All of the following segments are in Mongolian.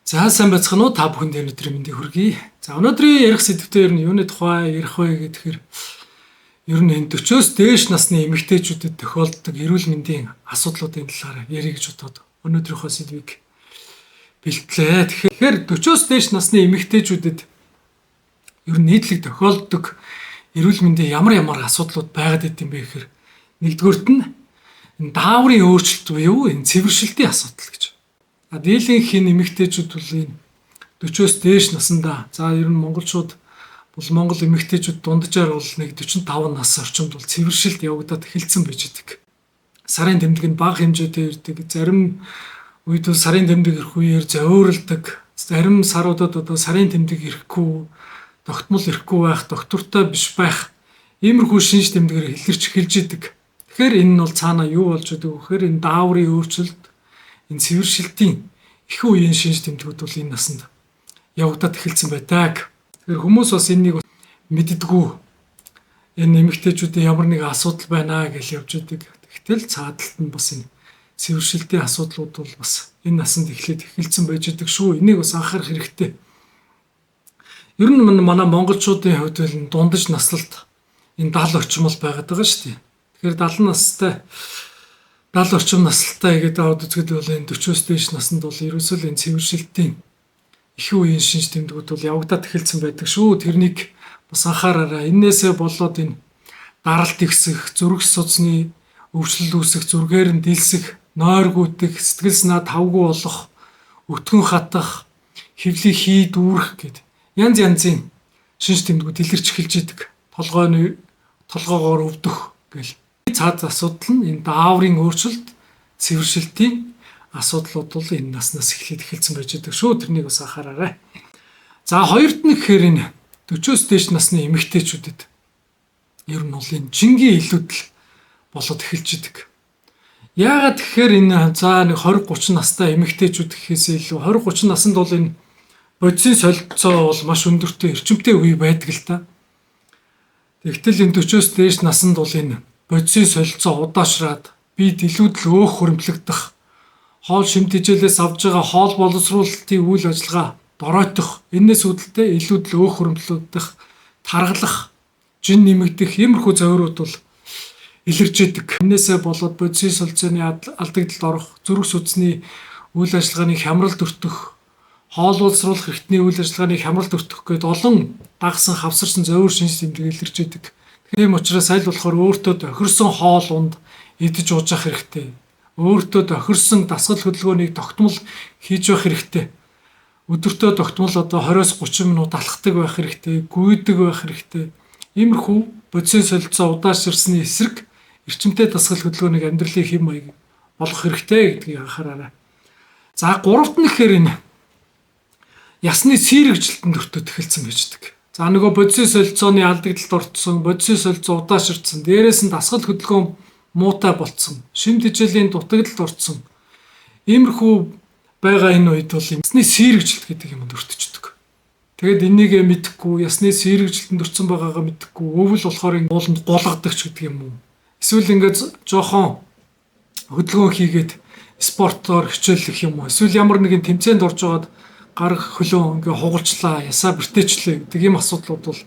За сайн байцгаана уу та бүхэнд өнөөдрийн мэндийг хүргэе. За өнөөдрийн ярих сэдвээр нь юуны тухай ярих вэ гэхээр ер нь 40-оос дээш насны эмэгтэйчүүдэд тохиолддог эрүүл мэндийн асуудлуудын талаар ярих гэж бодоод өнөөдрийнхөө сэдвийг бэлтлээ. Тэгэхээр 40-оос дээш насны эмэгтэйчүүдэд ер нь нийтлэг тохиолддог эрүүл мэндийн ямар асуудлууд байгаад идэм бэ гэхээр нэгдүгüүрт нь энэ дааврын өөрчлөлт буюу энэ цэвэршилтийн асуудал гэж. Дийлэнх хин эмэгтэйчүүд бол энэ 40-оос дээш насндаа за ер нь монголчууд бол монгол эмэгтэйчүүд дунджаар бол нэг 45 нас орчимд бол цэвэршилт явагдаад эхэлсэн байж идэг. Сарын тэмдэг нь бага хэмжээтэй ирдэг. Зарим үед бол сарын тэмдэг ирэх үеэр зөөрөлдөг. Зарим саруудад одоо сарын тэмдэг ирэхгүй, тогтмол ирэхгүй байх, доктортой биш байх иймэрхүү шинж тэмдгээр илэрч эхэлж идэг. Тэгэхээр энэ нь бол цаана юу болж идэг вэ гэхээр энэ дааврын өөрчлөлт энэ цэвэршилтийн их үеийн шинж тэмдгүүд бол энэ насанд явагдаад эхэлсэн байдаг. Тэгэхээр хүмүүс бас энийг мэддэггүй. Энэ эмэгтэйчүүдийн ямар нэг асуудал байна гэж явж идэг. Тэгтэл цаадалт нь бас энэ цэвэршилтийн асуудлууд бол бас энэ насанд эхлээд эхэлсэн байж идэг шүү. Энийг бас анхаарах хэрэгтэй. Ер нь манай монголчуудын хувьд бол дундаж наслалт энэ 70 орчим бол байгаад байгаа шүү дээ. Тэгэхээр 70 орчим насалтай гэдэг аваад үзэхэд бол энэ 40-оос дээш наснд бол ерөөсөө энэ цэвэршилтийн их үеийн шинж тэмдгүүд бол явагдаад эхэлсэн байдаг шүү. Тэрнийг бас анхаараарай. Эннээсээ болоод энэ даралт ихсэх, зүрх судасны өвчлөл үүсэх, зүргээр нь дэлсэх, нойргуудах, сэтгэл санаа тавгүй болох, өтгөн хатах, хэвлий хий дүүрэх гэд янз янзын шинж тэмдгүүд илэрч эхэлж идэг. Толгоогоор өвдөх гэл. Цаад асуудал нь энэ дааврын өөрчлөлт, цэвэршилтийн асуудлууд бол энэ наснаас эхлээд эхэлсэн байж байгаа шүү. Тэрнийг бас анхаараарай. За хоёрт нь гэхээр энэ 40-оос дээш насны эмэгтэйчүүдэд ер нь бол энэ жингийн илүүдэл болоод эхэлж идэг. Яагаад тэгэхээр энэ за нэг 20-30 настай эмэгтэйчүүд гэхээсээ илүү 20-30 наснд бол энэ бодисын солилцоо бол маш өндөртэй эрчимтэй үе байдаг л та. Тэгтэл энэ 40-оос дээш наснд бол энэ бодисын солилцоо удаашраад бид илүүдэл өөх хөрөмтлөгдөх, хоол шимт хичээлээс авж байгаа хоол боловсруулалтын үйл ажиллагаа доройтох, энэс үүдэлтэй илүүдэл өөх хөрөмтлөгдөх, таргалах, жин нэмэгдэх иймэрхүү зовирууд бол илэрж идэг. Энээсээ болоод бодисын солилцооны алдагдлалд орох, зүрх судасны үйл ажиллагааны хямралд өртөх, хоол боловсруулах эрхтний үйл ажиллагааны хямралд өртөх гээд олон дагсан хавсарсан зовир шинж тэмдэг илэрж идэг. Тийм учраас аль болохоор өөртөө тохирсон хоол унд идэж ууж ах хэрэгтэй. Өөртөө тохирсон дасгал хөдөлгөөнийг тогтмол хийж байх хэрэгтэй. Өдөртөө тогтмол одоо 20-30 минут алхдаг байх хэрэгтэй, гүйдэг байх хэрэгтэй. Иймэрхүү бодисын солилцоо удаашрсны эсрэг эрчимтэй дасгал хөдөлгөөнийг амьдралын хэм маяг болгох хэрэгтэй гэдгийг анхаараарай. За гуравт нь гэхээр энэ ясны сэрэгжилтэнд өртөд эхэлсэн байждаг. За нөгөө бодисын солилцооны алдагдлалд орцсон, бодисын солилцоо удаашрсан, дээрээс нь дасгал хөдөлгөөн муутай болцсон, шимт хичээлийн дутагдлалд орцсон. Иймэрхүү байгаа энэ үед бол ясны сэрэгжилт гэдэг юмд өртөждөг. Тэгэд энийг мэдэхгүй, ясны сэрэгжилтэнд өртсөн байгаагаа мэдэхгүй, өвөл болохоор энэ ууланд гулгадаг ч гэдэг юм уу. Эсвэл ингээд жоохон хөдөлгөөн хийгээд спортоор хичээллэх юм уу. Эсвэл ямар нэгэн тэмцээнд орж байгаад гар хөлөө ингээ хугалчлаа, ясаа бэртээчлээ гэдэг ийм асуудлууд бол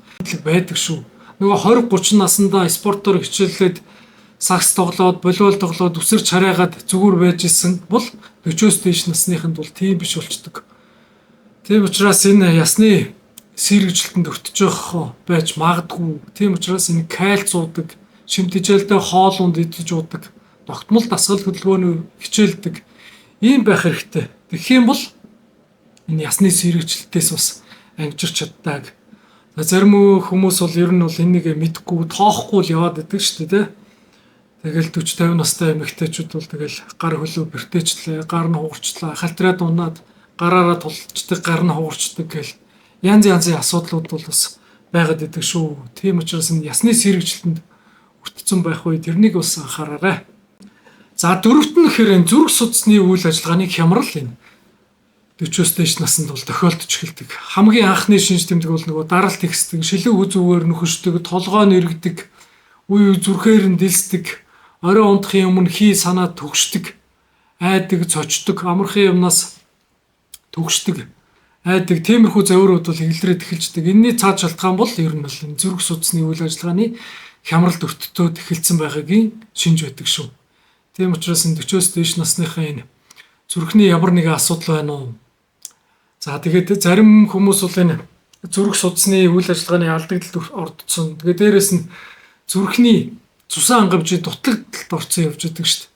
байдаг шүү. Нөгөө 20-30 наснда спортоор хичээллээд сакс тоглоод, волейбол тоглоод үсэрч хараагаад зүгээр байж исэн бол 40-оос дээш насныханд бол тийм биш болчдөг. Тийм учраас энэ ясны сэрэгжилтэнд өртөж байж магадгүй. Тийм учраас энэ кальц уудаг, шимт хичээлдээ хоол унд идэж уудаг, тогтмол дасгал хөдөлгөөний хичээлдэг ийм байх хэрэгтэй. Тэгэх юм бол энэ ясны сэрэгжилтээс бас ангижирч чаддаг. Зарим хүмүүс бол ер нь бол энийг мэдгүй, тоохгүй л яваад идэг шүү дээ. Тэгэл 40-50 настай эмэгтэйчүүд бол тэгэл гар хөлөө бэртээчлээ, гар нь хугарчлаа, халтраад унаад, гараараа тулчдаг, гар нь хугарчдаг гэл янз янзын асуудлууд бол бас байгаад идэг шүү. Тийм учраас энэ ясны сэрэгжилтэнд өртсөн байх үе тэрнийг бас анхаараарай. За дөрөвт нь гэхээр зүрх судасны үйл ажиллагааны хямрал энэ 40-оос дээш наснд бол тохиолдож эхэлдэг. Хамгийн анхны шинж тэмдэг бол нөгөө даралт ихсдэг, шилэг үзүүгээр нөхөждөг, толгой нэргдэг, үе зүрхээр нь дэлсдэг, орой унтахын өмнө хий санаа төгшдөг, айдаг, цочдөг, амархан юмнаас төгшдөг, айдаг тиймэрхүү завирууд бол эглэрээд эхэлждэг. Энэний цаад шалтгаан бол ер нь бол зүрх судасны үйл ажиллагааны хямралд өртөтөөд эхэлсэн байгаагийн шинж байдаг шүү. Тийм учраас энэ 40-оос дээш насныхаа энэ зүрхний ямар нэгэн асуудал байна уу? За тэгээд зарим хүмүүс бол энэ зүрх судасны үйл ажиллагааны алдагдлалд ордсон. Тэгээд дээрэс нь зүрхний цусан хангамжийн дутагдалд орсон явж байдаг шүү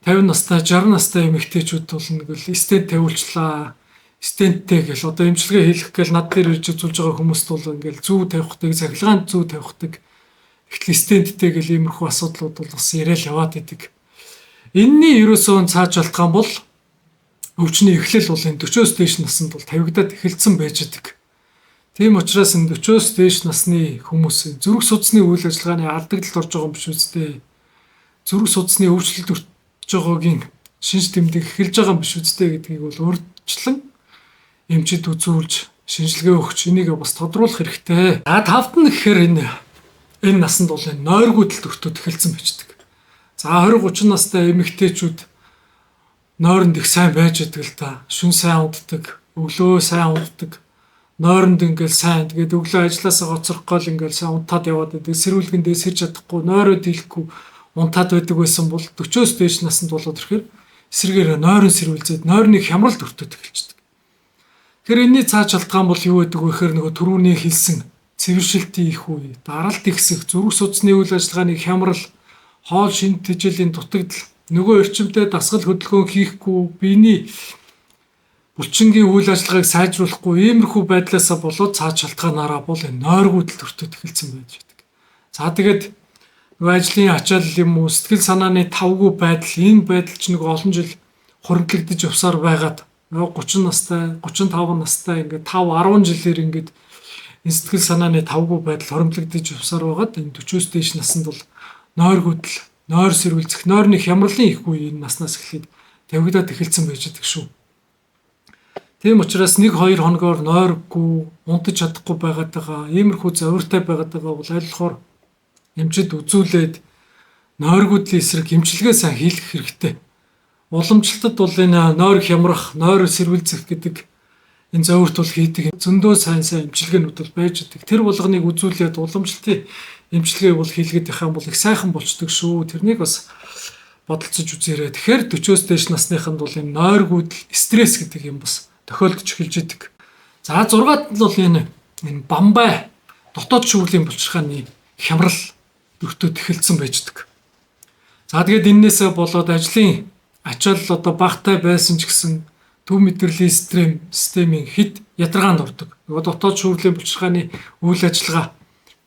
дээ. 50 настай, 60 настай эмэгтэйчүүд бол нэг л стент тавиулчлаа. Стенттэй гэл одоо эмчилгээ хийх гээл над дээр ирж үзүүлж байгаа хүмүүст бол ингээл зүү тавихдаг, цахилгаан зүү тавихдаг. Ихтэл стенттэй гэл иймэрхүү асуудлууд бол бас яриад яваад идэг. Энэний ерөөсөө цааш шалтгаан бол өвчний эхлэл бол энэ 40-оос дээш наснд бол тавигдаад эхэлсэн байж идэг. Тийм учраас энэ 40-оос дээш насны хүмүүс зүрх судасны үйл ажиллагааны алдагдлалд орж байгаа юм биш үстэй. Зүрх судасны өвчлөлт өртөж байгаагийн шинж тэмдэг эхэлж байгаа юм биш үстэй гэдгийг бол өөрчлөн эмчид үзүүлж шинжилгээ өгч энийг бас тодруулах хэрэгтэй. Тавд нь гэхээр энэ насанд бол энэ нойргүйдэлд өртөд эхэлсэн байждаг. За 20-30 настай эмэгтэйчүүд нойронд их сайн байж идэг л та. Шүн сайн унтдаг, өглөө сайн унтдаг. Нойронд ингээл сайн тэгээд өглөө ажилласаа гоцрох гол ингээл сайн унтаад яваад идэг. Сэрүүлгэндээ сэрж чадахгүй, нойроо дийлэхгүй унтаад байдаг байсан бол 40-оос дээш наснд болоод ирэхээр эсрэгээр нойрон сэрүүлзээд нойрны хямралд өртөд эхэлждэг. Тэгэхээр энэний цааш шалтгаан бол юу гэдэг вэ гэхээр нөгөө түрүүний хэлсэн цэвэршилтийн их үе, даралт ихсэх, зүрх судасны үйл ажиллагааны хямрал, хоол шинж тэжээлийн дутагдал, нөгөө эрчимтэй дасгал хөдөлгөөн хийхгүй, биений булчингийн үйл ажиллагааг сайжруулахгүй иймэрхүү байдлаасаа болоод цааш шалтгаанаараа бол энэ нойргүйдэлд өртөд эхэлсэн байж байдаг. За тэгээд нөгөө ажлын ачаал юм уу, сэтгэл санааны тавгүй байдал, энэ байдал чинь нөгөө олон жил хуримтлагдаж явсаар байгаад 30 настай, 35 настай ингээд 5-10 жилээр ингээд энэ сэтгэл санааны тавгүй байдал хоримтлагдаж явсаар байгаад энэ 40-оос дээш наснд бол нойргүйдэл, нойр сэрүүлзэх, нойрны хямралын их үе энэ наснаас эхлээд тавигдаад эхэлсэн байж байгаа шүү. Тийм учраас 1-2 хоногоор нойргүй, унтаж чадахгүй байгаадаа, иймэрхүү завиртай байгаадаа бол аль болохоор эмчид үзүүлээд нойргүйдлийн эсрэг эмчилгээ сайн хийх хэрэгтэй. Уламжлалтад бол энэ нойр хямрах, нойр сэрүүлзэх гэдэг энэ завирт бол хийдэг зөндөө сайн эмчилгээнүүд бол байж байгаа. Тэр болгоныг үзүүлээд уламжлалтын эмчилгээ бол хийлгээд байх юм бол их сайхан болчдөг шүү. Тэрнийг бас бодолцож үзээрэй. Тэгэхээр 40-оос дээш насныханд бол энэ нойргүйдэл, стресс гэдэг юм бас тохиолдож эхэлж идэг. За 6-ад нь бол энэ бамбай дотоод шүүрлийн булчирхааны хямрал өртөд эхэлсэн байждаг. За тэгээд энээсээ болоод ажлын ачаал одоо багтай байсан ч гэсэн төв мэдрэлийн системийн хэд ядаргаанд ордог. Нөгөө дотоод шүүрлийн булчирхааны үйл ажиллагаа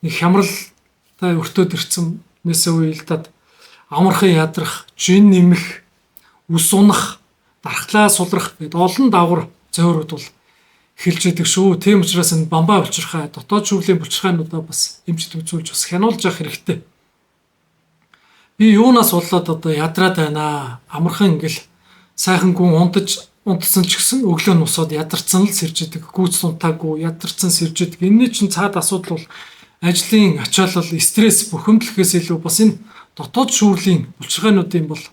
нэг хямралтай өртөд ирсэн нэсээ уялдаад амархан ядрах, жин нэмэх, ус унах, дархлаа сулрах гэдэг олон давгар завирууд бол эхэлж идэг шүү. Тийм учраас энэ бамбай булчирхай, дотоод шүүрлийн булчирхайнуудаа бас эмчд үзүүлж бас хянуулж явах хэрэгтэй. Би юунаас болоод одоо ядраад байна. Амархан ингээл сайхан гүн унтсан ч гэсэн өглөө нь усаад ядарсан л сэрж идэг. Гүйц унтаагүй ядарсан сэрж идэг. Энэний чинь цаад асуудал бол ажлын ачаалал, стресс, бухимдлахээс илүү бас энэ дотоод шүүрлийн булчирхайнуудын бол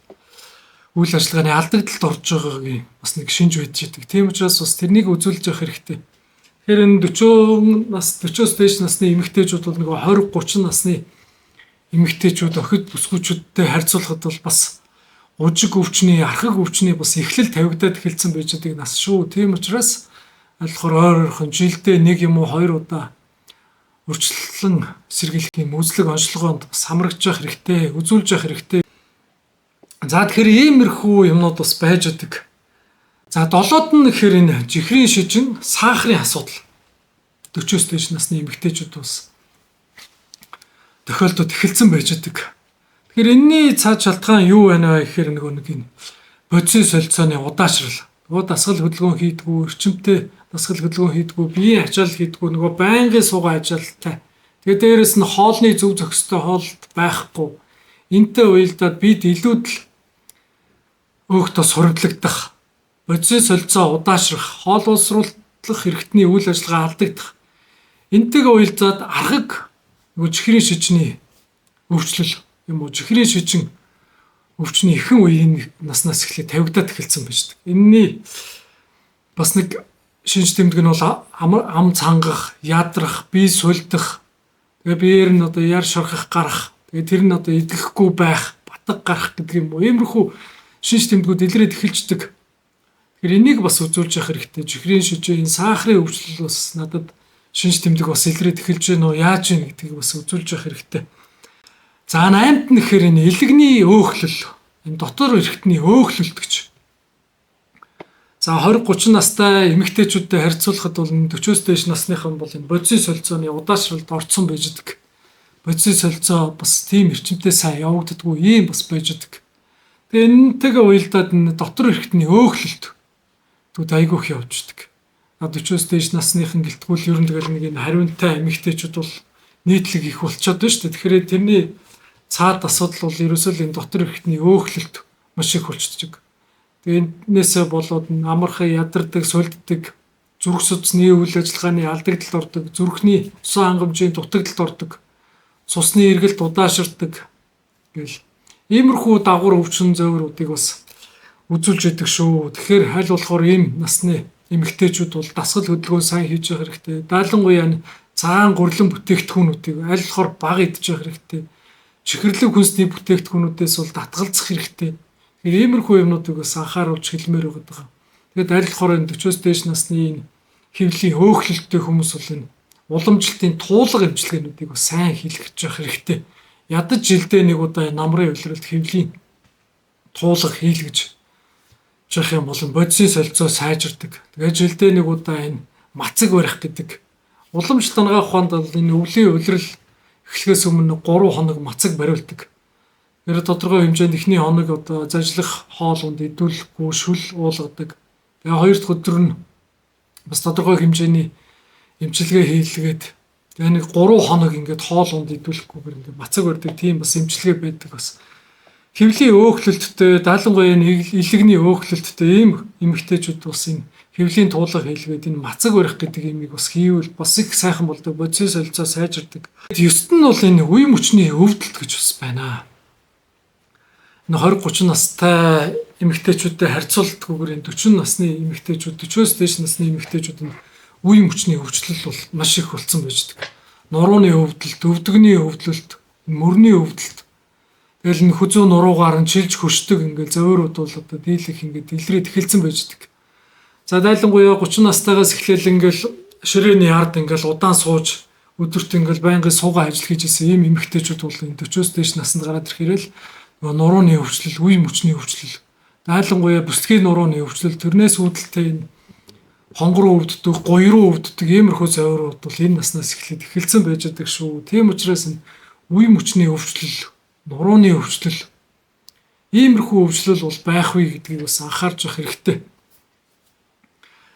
үйл ажиллагааны алдагдлалд орж байгаагийн бас нэг шинж байж идэг. Тийм учраас бас тэрнийг үзүүлж явах хэрэгтэй. Тэгэхээр энэ 40-оос дээш насны эмэгтэйчүүд бол нэг 20-30 насны эмэгтэйчүүд охид бүсгүйчүүдтэй харьцуулахад бол бас ужиг өвчний, архаг өвчний бас эхлэл тавигдаад эхэлсэн байж байгаа нас шүү. Тийм учраас алхаар ойрхон жилдээ 1 юм уу 2 удаа өрчлөлөн сэргийлэх юм үзлэг онцлогоонд бас хамрагдж явах хэрэгтэй, үзүүлж явах хэрэгтэй. За тэгэхээр иймэрхүү юмнууд бас байж байгаа. За 7-д нь гэхээр энэ жихрийн шижин, сахарын асуудал 40-оос дээш насны эмэгтэйчүүд бас тохиолдод эхэлсэн байж байгаа. Тэгэхээр энэний цаад шалтгаан юу байна вэ гэхээр нэг энэ бодисын солилцооны удаашрал. Нөгөө дасгал хөдөлгөөн хийдгүү, эрчимтэй дасгал хөдөлгөөн хийдгүү, биеийн ачаал хийдгүү, нөгөө байнгын суугаа ачаалтай. Тэгээд дээрэс нь хоолны зөв зохистой хоолт байхгүй. Энтэй уялдаад бид илүүд л өөхтө сурагдлагдах, бодисын солилцоо удаашрах, хоол уусруулах хэрэгтний үйл ажиллагаа алдагдах. Энтэйгээ уялдаад аргаг нөгөө жихрийн шижний өвчлөл юм уу, жихрийн шижин өвчний ихэнх үеийн наснаас эхлээд тавигдаад эхэлсэн байж байгаа. Энэний бас нэг шинж тэмдэг нь бол ам цангах, ядрах, бие сулдах, тэгээ биеэр нь одоо яар шорхох гарах, тэгээ тэр нь одоо идэхгүй байх, батг гарах гэдэг юм уу. Иймэрхүү шинж тэмдгүүд илрээд эхэлждэг. Тэгэхээр энийг бас үзүүлж явах хэрэгтэй. Чихрийн шижээ энэ сахарын өвчлөл бас надад шинж тэмдэг бас илрээд эхэлж байна уу, яаж вэ гэдгийг бас үзүүлж явах хэрэгтэй. За 8-т нь гэхээр энэ илэгний өөхлөл, энэ дотор эрхтний өөхлөлт гэж. За 20-30 настай эмэгтэйчүүдтэй харьцуулахад бол 40-с дээш насныхан бол энэ бодисын солилцооны удаашралд орцсон байж идэг. Бодисын солилцоо бас тийм эрчимтэй сайн явагддаггүй ийм бас байж идэг. Тэгээ энэтэйгээ уялдаад энэ дотор эрхтний өөхлөлт түүд айгүйх явждаг. 40-с дээш насныхан гэлтгүүл ер нь тэгэл нэг энэ хариунтай эмэгтэйчүүд бол нийтлэг их болчиход байна шүү дээ. Тэгэхээр тэрний цаад асуудал бол ерөөсөө энэ дотор эрхтний өөхлөлт маш их болчихдог. Энээсээ болоод амархан ядардаг, сулддаг, зүрх судасны үйл ажиллагааны алдагдлалд ордог, зүрхний усан хангамжийн дутагдлалд ордог, цусны эргэлт удаашрдаг гэл иймэрхүү дагвар өвчин зовируудыг бас үзүүлж яадаг шүү. Тэгэхээр аль болохоор ийм насны эмэгтэйчүүд бол дасгал хөдөлгөөн сайн хийж явах хэрэгтэй. Даалангуяа цагаан гурлан бүтээгдэхүүнүүдийг аль болохоор бага идэж явах хэрэгтэй. Чихэрлэг хүнсний бүтээгдэхүүнүүдээс бол татгалзах хэрэгтэй. Иймэрхүү юмнуудыг бас анхааруулж хэлмээр байгаа. Тэгээд аль болохоор 40-с дээш насны энэ хэвлийн хөөхлөлттэй хүмүүс бол энэ уламжлалтын туулга эмчилгээнүүдийг бас сайн хийлгэж явах хэрэгтэй. Ядаж жилдээ нэг удаа намрын улиралд хэвлийн туулга хийлгэж явах юм бол бодисын солилцоо сайжирдаг. Тэгээд жилдээ нэг удаа энэ мацаг барих гэдэг уламжлалт дангаа ухаанд бол энэ өвлийн улирал эхлэхээс өмнө 3 хоног мацаг бариулдаг. Тэр тодорхой хэмжээнд эхний хоног одоо зажлах хоолунд идэвхлэхгүй шүл уулгадаг. Тэгээ хоёр дахь өдөр нь бас тодорхой хэмжээний эмчилгээ хийлгээд тэгээ нэг 3 хоног ингээд хоолунд идэвхлэхгүйгээр ингээд мацаг барьдаг тийм бас эмчилгээ байдаг бас. Хэвлийн өөхлөлттэй, даалангуяа илэгний өөхлөлттэй ийм эмэгтэйчүүд бас энэ хэвлийн туулга хийлгээд энэ мацаг барих гэдэг юмыг бас хийвэл бас их сайхан болдог. Бодисын солилцоо сайжирдаг. 9-т нь бол энэ үе мөчний өвдөлт гэж бас байна. 20-30 настай эмэгтэйчүүдтэй харьцуулдаггүйгээр 40 насны эмэгтэйчүүд 40-с дээш насны эмэгтэйчүүд нь үе мөчний өвчлөл бол маш их болсон байж байгаа. Нурууны өвдөлт, өвдөгний өвдөлт, мөрний өвдөлт. Тэгэл энэ хүзүү нуруугаар нь чилж хөшдөг ингээд зовирууд бол одоо дийлэх ингээд илрээд эхэлсэн байж байгаа. За дайлангуяа 30 настайгаас эхлээл ингээд ширээний ард ингээд удаан сууж өдөрт ингээд байнгын суугаа ажил хийж исэн ийм эмэгтэйчүүд бол энэ 40-с дээш наснд гараад ирэхээр нурууны өвчлөл, үе мөчний өвчлөл, дайлангуяа бүсгийн нурууны өвчлөл, тэрнээс үүдэлтэй энэ хонгороо өвддөг, гоёроо өвддөг иймэрхүү зовирууд бол энэ наснаас эхлээд эхэлсэн байж байгаа шүү. Тийм учраас энэ үе мөчний өвчлөл, нурууны өвчлөл, иймэрхүү өвчлөл бол байх вэ гэдгийг бас анхаарч явах хэрэгтэй.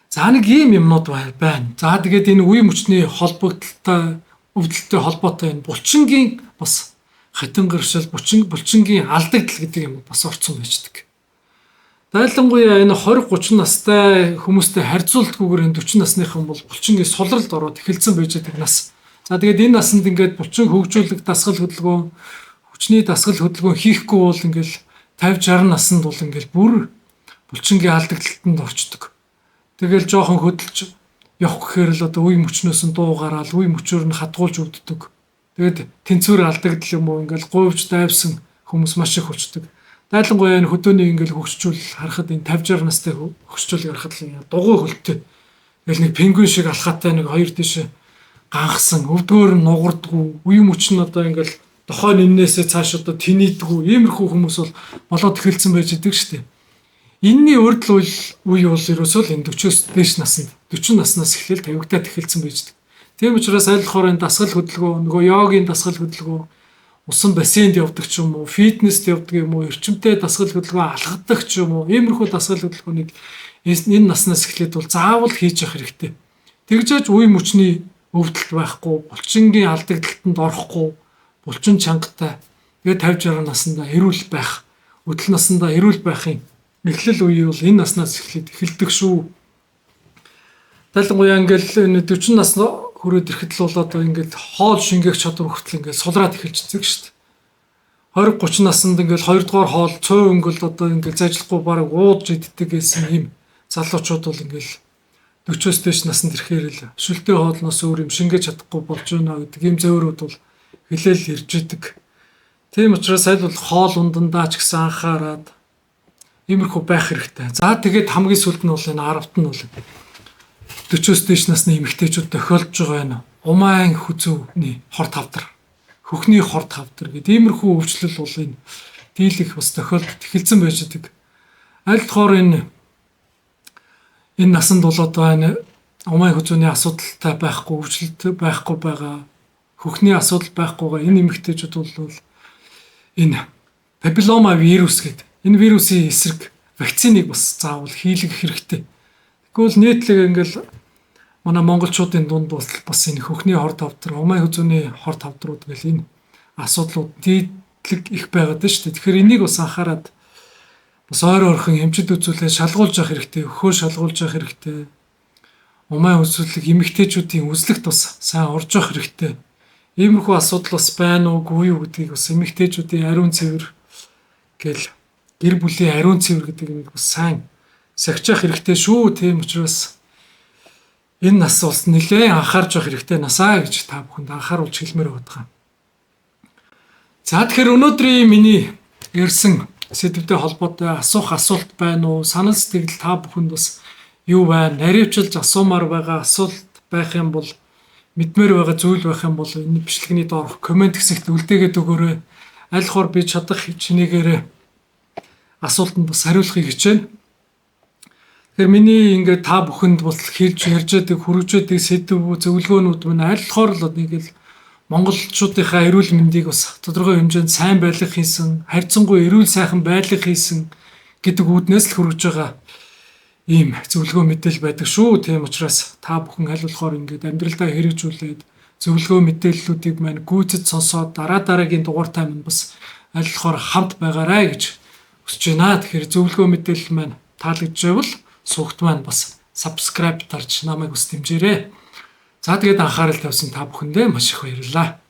За нэг ийм юмнууд байна. За тэгээд энэ үе мөчний холбогдлолтой, өвдөлттэй холбоотой энэ булчингийн бас хатан гэршил булчингийн алдагдал гэдэг юм бас орцсон байждаг. Дайлангуяа энэ 20-30 настай хүмүүстэй харьцуулдаггүйгээр энэ 40 насныхан бол булчингийн сулралд ороод эхэлсэн байж байгаа нас. За тэгээд энэ насанд ингээд булчин хөгжүүлэх дасгал хөдөлгөөн, хүчний дасгал хөдөлгөөн хийхгүй бол ингээл 50-60 наснд бол ингээл бүр булчингийн алдагдалтанд орчдөг. Тэгэл жоохон хөдөлж явах гэхээр л одоо үе мөчнөөс нь дуу гараад үе мөчөөр нь хадгуулж өвддөг. Тэгээд тэнцвэр алдагдал юм уу ингээл гуйвч дайвсан хүмүүс маш их болчдөг. Дайлангуяа энэ хөдөөний ингээл хөгжчүүл харахад энэ 50-60 настай хөгжчүүл харахад л дугуй хөлтэй. Ингээл нэг пингвин шиг алхаатай нэг хоёр тийш ганхсан өвдгөөр нь нугардгүй үе мөч нь одоо ингээл дохойн эннээсээ цааш одоо тэнийдгүй иймэрхүү хүмүүс бол болоод эхэлсэн байж идэг штеп. Энийний урдл үе бол ерөөсөө л энэ 40-с дээш наснд 40 наснаас эхлээл тавигдаад эхэлсэн байж идэг. Тийм учраас аль болохоор энэ дасгал хөдөлгөөн, нөгөө йогийн дасгал хөдөлгөөн, усан бассейнд явдаг ч юм уу, фитнест явдаг юм уу, эрчимтэй дасгал хөдөлгөөн алхадаг ч юм уу, иймэрхүү дасгал хөдөлгөөнийг энэ наснаас эхлээд бол заавал хийж явах хэрэгтэй. Тэгжээж үе мөчний өвдөлт байхгүй, булчингийн алдагдалтанд орохгүй, булчин чангатай, тэгээд 50-60 наснда эрүүл байх, өдөл наснда эрүүл байхын эхлэл үе бол энэ наснаас эхлээд эхэлдэг шүү. Дайлангуяа ингээл энэ 40 нас хүрээд ирэхэд л бол одоо ингээл хоол шингээх чадвар хүртэл ингээл сулраад эхэлчихдэг шүү дээ. 20-30 наснд ингээл 2 дугаар хоол цөөн өнгөлд одоо ингээл зажлахгүй бараг уудж иддэг гэсэн юм залуучууд бол ингээл 40-оос дээш наснд ирэхээр л шүлтэй хоолноос өөр юм шингээж чадахгүй болж байна гэдэг ийм зөөрүүд бол хэлээл ирж идэг. Тийм учраас аль бол хоол ундандаа ч гэсэн анхаарад иймэрхүү байх хэрэгтэй. За тэгээд хамгийн сүүлд нь бол энэ 10-т нь бол 40-оос дээш насны эмэгтэйчүүд тохиолдож байгаа нь умайн хүзүүний хор тавдар, хөхний хор тавдар гэдэг иймэрхүү өвчлөл бол энэ дийлэх бас тохиолдолд эхэлсэн байж байгаа. Аль болохоор энэ насанд бол одоо энэ умайн хүзүүний асуудалтай байхгүй, өвчлөлт байхгүй байгаа, хөхний асуудал байхгүйгаа энэ эмэгтэйчүүд бол энэ папиллома вирус гэдэг энэ вирусын эсрэг вакциныг бас заавал хийлгэх хэрэгтэй. Тэгвэл нийтлэг ингээл манай монголчуудын дунд бас энэ хөхний хор тавдар, умайн хүзүүний хор тавдрууд гэл энэ асуудлууд дийлэг их байгаад байна шүү дээ. Тэгэхээр энийг бас анхаарад бас ойр ойрхон хэмжид үзүүлээд шалгуулж явах хэрэгтэй, өхөө шалгуулж явах хэрэгтэй. Умайн хүзүүлэг эмэгтэйчүүдийн үзлэгт бас сайн орж явах хэрэгтэй. Иймэрхүү асуудал бас байна уугүй юу гэдгийг бас эмэгтэйчүүдийн ариун цэвэр гэл гэр бүлийн ариун цэвэр гэдэг нь бас сайн сахичих хэрэгтэй шүү. Тийм учраас энэ нас бас нэлээд анхаарч явах хэрэгтэй насаа гэж та бүхэнд анхааруулж хэлмээр байна. За тэгэхээр өнөөдрийн миний ярьсан сэдвтэй холбоотой асуух асуулт байна уу? Санал сэтгэл та бүхэнд бас юу байна? Наривчилж асуумаар байгаа асуулт байх юм бол мэдмээр байгаа зүйл байх юм бол энэ бичлэгний доорх комент хэсэгт үлдээгээд өгөөрэй. Аль хоор би чадах чинээгээр асуултанд бас хариулахыг хичээнэ. Тэгэхээр миний ингээд та бүхэнд бас хэлж ярьж байдаг хүргэж байдаг сэдв зөвлөгөөнүүд мань аль болохоор л нэг л монголчуудынхаа эрүүл мэндийг бас тодорхой хэмжээнд сайн байлгах хийсэн, харьцангуй эрүүл сайхан байлгах хийсэн гэдэг үүднээс л хүргэж байгаа ийм зөвлөгөө мэдээл байдаг шүү. Тийм учраас та бүхэн аль болохоор ингээд амьдралдаа хэрэгжүүлээд зөвлөгөө мэдээллүүдийг маань гүйцэд сонсоод дараагийн дугаартай маань бас аль болохоор хамт байгаарай гэж хүсэж байна. Тэгэхээр зөвлөгөө мэдээлэл маань таалагдчихвал суугт маань бас subscribe дарж намайг бас дэмжээрэй. За тэгээд анхаарал тавьсан та бүхэндээ маш их баярлалаа.